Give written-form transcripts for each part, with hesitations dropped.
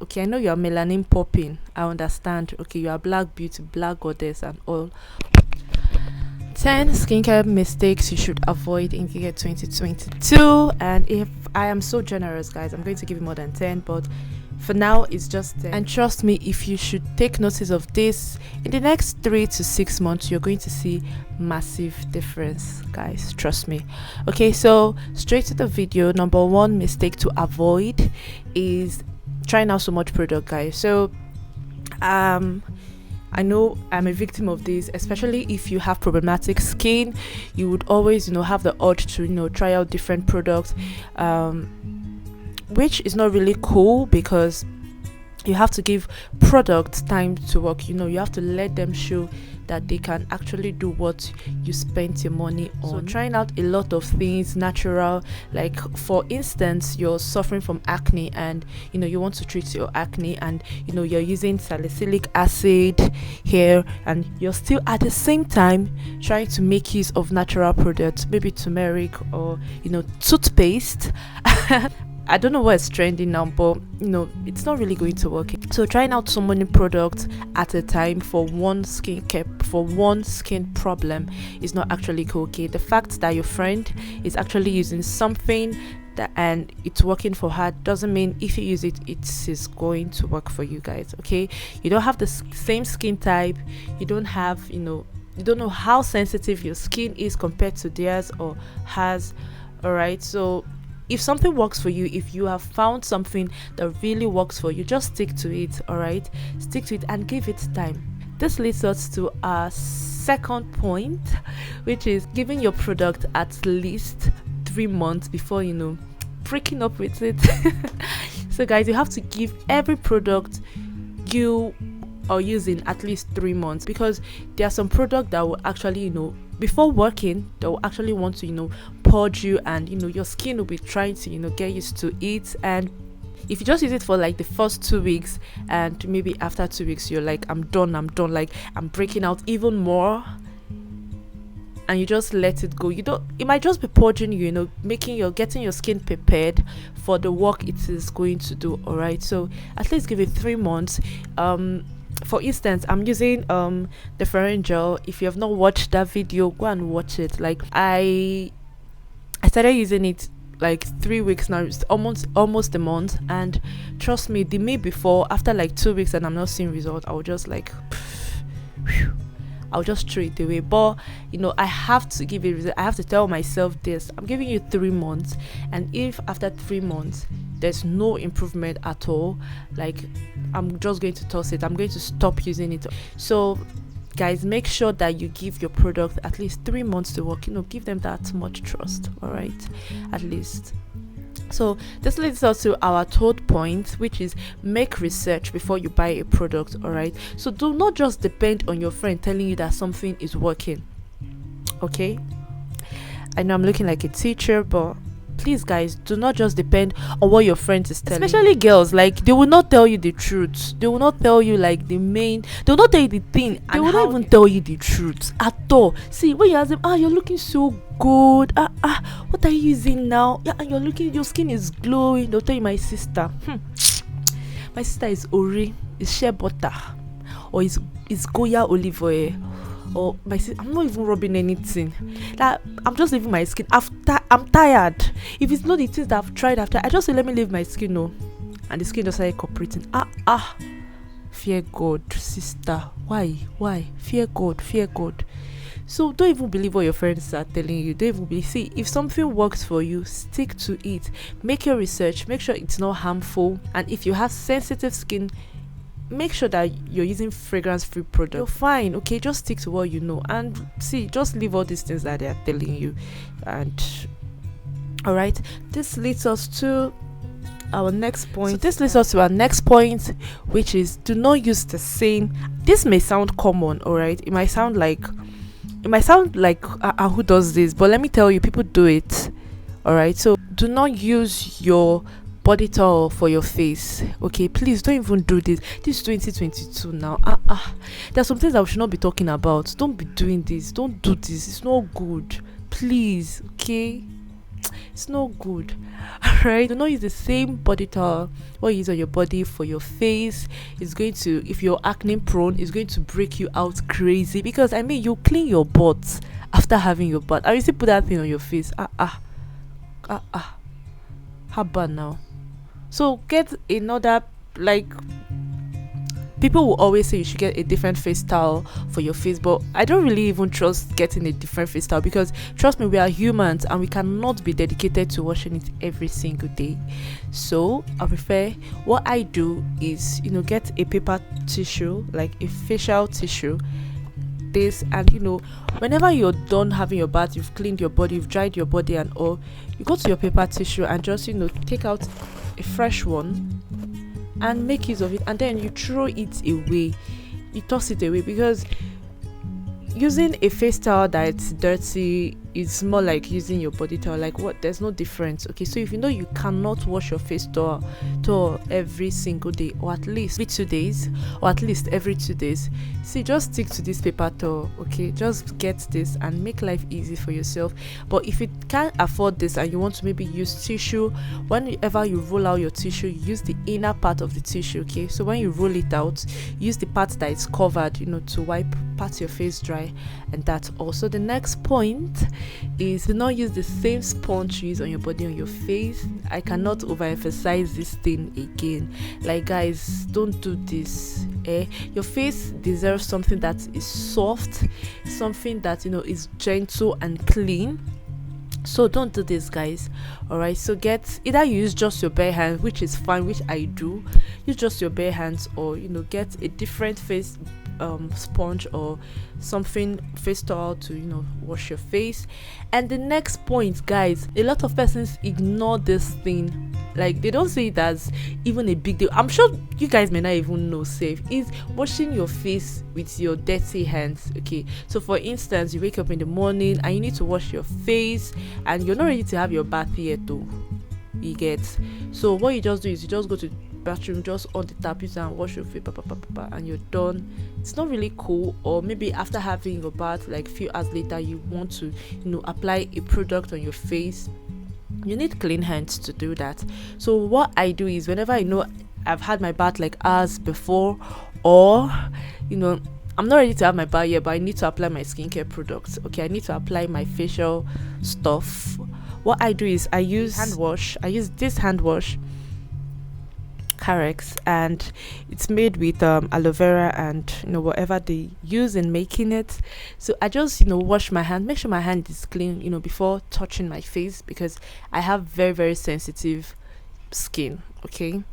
Okay, I know you are melanin popping. I understand. Okay, you are black beauty, black goddess, and all. 10 skincare mistakes you should avoid in the year 2022. And if I am so generous, guys, I'm going to give you more than 10, but for now it's just 10. And trust me, if you should take notice of this in the next 3 to 6 months, you're going to see massive difference, guys. Trust me. Okay, so straight to the video. Number one mistake to avoid is trying out so much product, guys. So I know I'm a victim of this, especially if you have problematic skin. You would always, have the urge to, try out different products, which is not really cool, because you have to give products time to work. You have to let them show that they can actually do what you spent your money on. So trying out a lot of things natural, like for instance, you're suffering from acne and you want to treat your acne, and you're using salicylic acid here, and you're still at the same time trying to make use of natural products, maybe turmeric or toothpaste. I don't know what's trending now, but it's not really going to work. So trying out so many products at a time for one skin problem is not actually cool. Okay, the fact that your friend is actually using something and it's working for her doesn't mean if you use it, it is going to work for you, guys. Okay, you don't have the same skin type. You don't have you don't know how sensitive your skin is compared to theirs or hers. All right, so if something works for you, if you have found something that really works for you, just stick to it. All right, stick to it and give it time. This leads us to our second point, which is giving your product at least 3 months before breaking up with it. So guys, you have to give every product you are using at least 3 months, because there are some products that will actually before working, they'll actually want to purge you, and your skin will be trying to get used to it. And if you just use it for like the first 2 weeks, and maybe after 2 weeks you're like, I'm done, like I'm breaking out even more, and you just let it go, it might just be purging you, getting your skin prepared for the work it is going to do. All right, so at least give it 3 months. For instance, I'm using the Ferrine gel. If you have not watched that video, go and watch it. Like I started using it like 3 weeks now. It's almost a month, and trust me, the me before, after like 2 weeks and I'm not seeing results, I'll just like I'll just throw it away. But I have to give it. I have to tell myself this: I'm giving you 3 months, and if after 3 months there's no improvement at all, like I'm just going to toss it. I'm going to stop using it. So guys, make sure that you give your product at least 3 months to work. Give them that much trust. All right, at least. So this leads us to our third point, which is make research before you buy a product. All right, so do not just depend on your friend telling you that something is working. Okay, I know I'm looking like a teacher, but please guys, do not just depend on what your friend is telling you. Especially girls, like they will not tell you the truth. They will not tell you like they will not tell you the thing. They will not even tell you the truth at all. See, when you ask them, you're looking so good, what are you using now? Yeah, and your skin is glowing. They'll tell you, my sister is Ori, is shea butter, or is Goya olive oil, or I'm not even rubbing anything. That I'm just leaving my skin after I'm tired. If it's not the things that I've tried after, I just say let me leave my skin, and the skin just started cooperating. Fear God, sister. Why? Fear God. So don't even believe what your friends are telling you. Don't even believe. See, if something works for you, stick to it. Make your research. Make sure it's not harmful. And if you have sensitive skin, make sure that you're using fragrance-free products. You're fine, okay? Just stick to what you know, and see, just leave all these things that they are telling you. And all right, this leads us to our next point. Which is do not use the same. This may sound common, all right? It might sound like who does this? But let me tell you, people do it. All right, so do not use your body towel for your face. Okay, please don't even do this. This is 2022 now. There's some things that we should not be talking about. Don't be doing this. Don't do this. It's not good. Please, okay? It's no good. Right? Do not use the same body towel what you use on your body for your face. It's going to, if you're acne prone, it's going to break you out crazy, because I mean, you clean your butt after having your bath and you still put that thing on your face. How bad now? So get another, like, people will always say you should get a different face towel for your face, but I don't really even trust getting a different face towel, because trust me, we are humans and we cannot be dedicated to washing it every single day. So I prefer, what I do is, get a paper tissue, like a facial tissue, this, and whenever you're done having your bath, you've cleaned your body, you've dried your body and all, you go to your paper tissue and just take out a fresh one and make use of it, and then you throw it away, you toss it away, because using a face towel that's dirty is more like using your body towel. Like, what? There's no difference. Okay, so if you cannot wash your face towel every single day, or at least every 2 days, or at least every 2 days, see, just stick to this paper towel. Okay, just get this and make life easy for yourself. But if you can't afford this and you want to maybe use tissue, whenever you roll out your tissue, you use the inner part of the tissue. Okay, so when you roll it out, use the part that is covered, to wipe pat your face dry. And that's also the next point, is do not use the same sponge you use on your body on your face. I cannot overemphasize this thing again. Like, guys, don't do this. Your face deserves something that is soft, something that is gentle and clean. So don't do this, guys. All right, so get, either you use just your bare hands, which is fine, which I do, use just your bare hands, or get a different face sponge or something, face towel, to wash your face. And the next point, guys, a lot of persons ignore this thing. Like, they don't see it as even a big deal. I'm sure you guys may not even know, safe is washing your face with your dirty hands. Okay, so for instance, you wake up in the morning and you need to wash your face, and you're not ready to have your bath yet though, you get. So what you just do is you just go to bathroom, just on the tap, use and wash your face, and you're done. It's not really cool. Or maybe after having your bath, like a few hours later, you want to apply a product on your face. You need clean hands to do that. So what I do is, whenever I've had my bath like hours before, or I'm not ready to have my bath yet, but I need to apply my skincare products. Okay, I need to apply my facial stuff. What I do is I use hand wash. I use this hand wash, Carex, and it's made with aloe vera and whatever they use in making it. So I just wash my hand, make sure my hand is clean before touching my face, because I have very, very sensitive skin. Okay,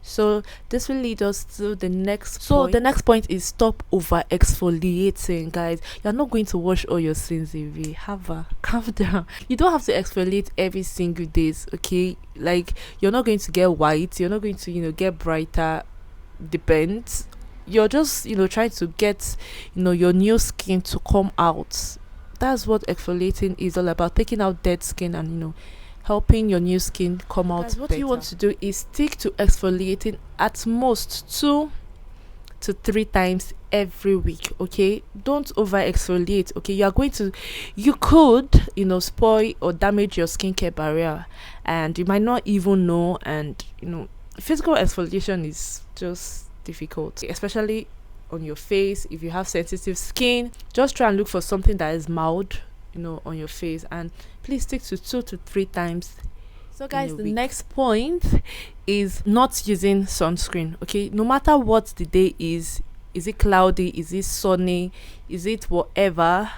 so this will lead us to the next point. The next point is stop over exfoliating, guys. You're not going to wash all your sins away. Calm down. You don't have to exfoliate every single day. Okay, like, you're not going to get white, you're not going to get brighter. Depends. You're just trying to get your new skin to come out. That's what exfoliating is all about, taking out dead skin and helping your new skin come out. Guys, what you want to do is stick to exfoliating at most 2 to 3 times every week. Okay, don't over exfoliate. Okay, you could spoil or damage your skincare barrier, and you might not even know. And physical exfoliation is just difficult, especially on your face. If you have sensitive skin, just try and look for something that is mild on your face, and please stick to 2 to 3 times. So guys, the next point is not using sunscreen. Okay, no matter what the day is it cloudy, is it sunny, is it whatever,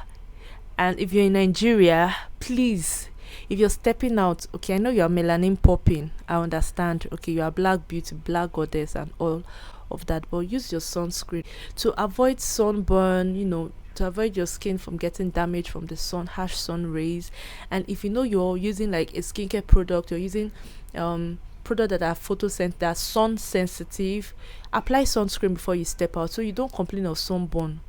and if you're in Nigeria, please, if you're stepping out, okay, I know you're melanin popping, I understand. Okay, you are black beauty, black goddess and all of that, but use your sunscreen to avoid sunburn, to avoid your skin from getting damaged from the harsh sun rays. And if you're using like a skincare product, you're using product that are sun sensitive, apply sunscreen before you step out, so you don't complain of sunburn.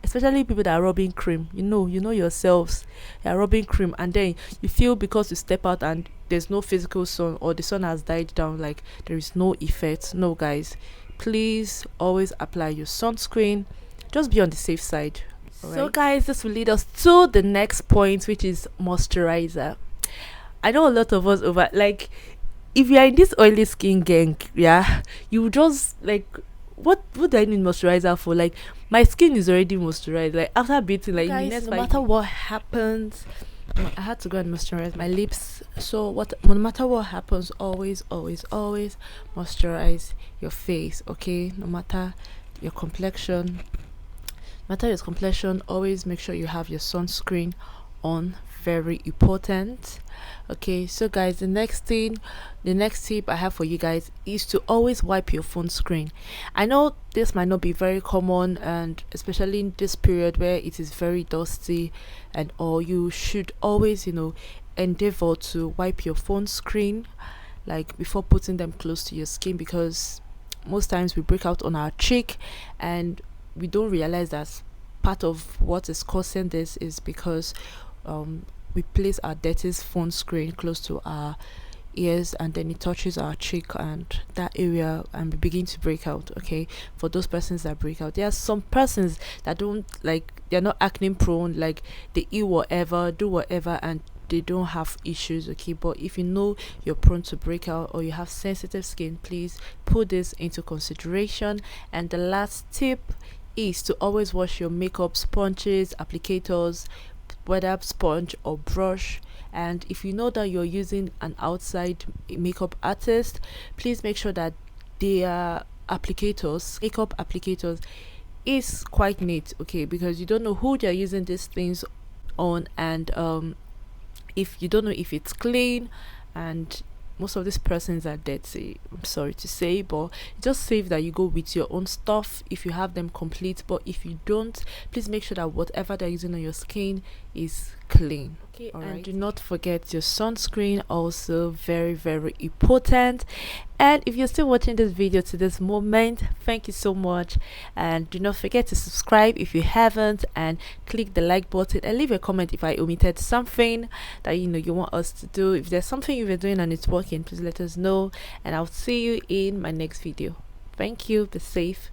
Especially people that are rubbing cream, yourselves, they are rubbing cream, and then you feel because you step out and there's no physical sun, or the sun has died down, like there is no effect. No, guys, please always apply your sunscreen. Just be on the safe side. Right. So guys, this will lead us to the next point, which is moisturizer. I know a lot of us over, like, if you are in this oily skin gang, yeah, you just like, what do I need moisturizer for? Like, my skin is already moisturized. Like, after bathing, like, in the Guys, next no five matter what happens, I had to go and moisturize my lips. So what, no matter what happens, always, always, always moisturize your face. Okay, no matter your complexion, always make sure you have your sunscreen on. Very important. Okay, so guys, the next tip I have for you guys is to always wipe your phone screen. I know this might not be very common, and especially in this period where it is very dusty and all, you should always, endeavor to wipe your phone screen, like, before putting them close to your skin, because most times we break out on our cheek and we don't realize that part of what is causing this is because we place our dirty phone screen close to our ears, and then it touches our cheek and that area, and we begin to break out. Okay, for those persons that break out, there are some persons that don't, like, they're not acne prone, like, they eat whatever, do whatever, and they don't have issues. Okay, but if you know you're prone to break out or you have sensitive skin, please put this into consideration. And the last tip is to always wash your makeup sponges, applicators, whether sponge or brush. And if you know that you're using an outside makeup artist, please make sure that their makeup applicators, is quite neat. Okay, because you don't know who they're using these things on, and if you don't know if it's clean, and most of these persons are dirty, I'm sorry to say, but it's just safe that you go with your own stuff if you have them complete. But if you don't, please make sure that whatever they're using on your skin is clean. Okay, all right. And do not forget your sunscreen, also very, very important. And if you're still watching this video to this moment, thank you so much. And do not forget to subscribe if you haven't, and click the like button, and leave a comment if I omitted something that you want us to do. If there's something you've been doing and it's working, please let us know, and I'll see you in my next video. Thank you. Be safe.